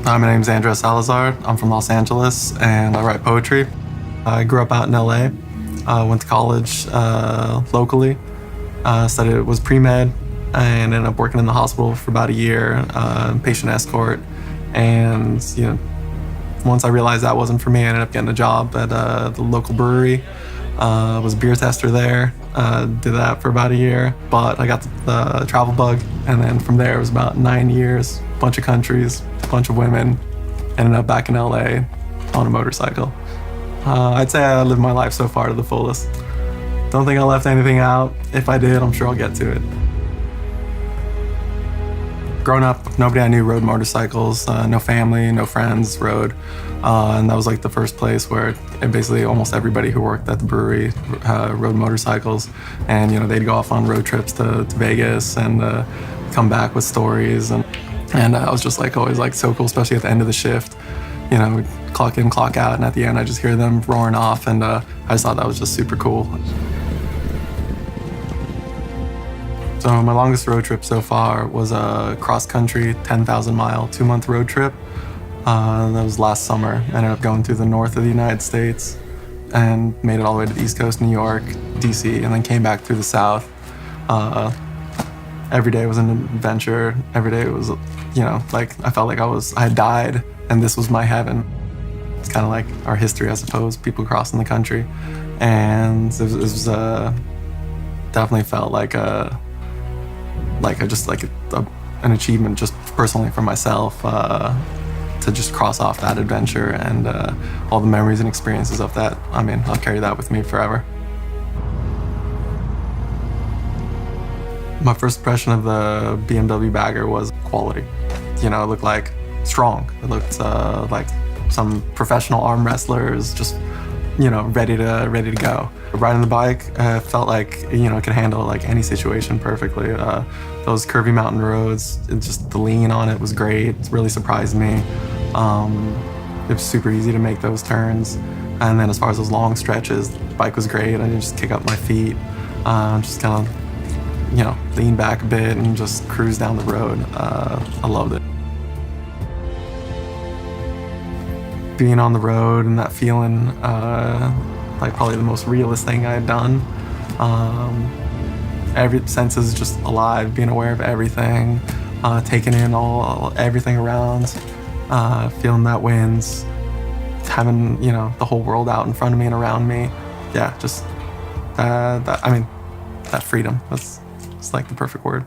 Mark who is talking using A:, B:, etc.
A: Hi, my name is Andres Salazar. I'm from Los Angeles and I write poetry. I grew up out in LA, went to college locally, was pre-med and ended up working in the hospital for about a year, patient escort. And once I realized that wasn't for me, I ended up getting a job at the local brewery. Was a beer tester there, did that for about a year, but I got the travel bug, and then from there it was about 9 years, bunch of countries, bunch of women, ended up back in LA on a motorcycle. I'd say I lived my life so far to the fullest. Don't think I left anything out. If I did, I'm sure I'll get to it. Growing up, nobody I knew rode motorcycles, no family, no friends rode. And that was like the first place where basically almost everybody who worked at the brewery rode motorcycles. And they'd go off on road trips to Vegas and come back with stories. And I was just always so cool, especially at the end of the shift. We'd clock in, clock out, and at the end I just hear them roaring off, and I just thought that was just super cool. So my longest road trip so far was a cross-country 10,000-mile, 2-month road trip. That was last summer. I ended up going through the north of the United States and made it all the way to the East Coast, New York, DC, and then came back through the South. Every day was an adventure. Every day was, I felt like I had died and this was my heaven. It's kind of like our history, I suppose, people crossing the country. And it was definitely felt like an achievement just personally for myself to just cross off that adventure and all the memories and experiences of that. I'll carry that with me forever. My first impression of the BMW bagger was quality. It looked like strong. It looked like some professional arm wrestlers just, ready to go. Riding the bike, felt like, it could handle any situation perfectly. Those curvy mountain roads, just the lean on it was great. It really surprised me. It was super easy to make those turns. And then as far as those long stretches, the bike was great. I could just kick up my feet, just kind of, lean back a bit and just cruise down the road. I loved it. Being on the road and that feeling, probably the most realist thing I had done. Every sense is just alive, being aware of everything, taking in everything around, feeling that winds, having the whole world out in front of me and around me. Yeah, just that freedom. That's like the perfect word.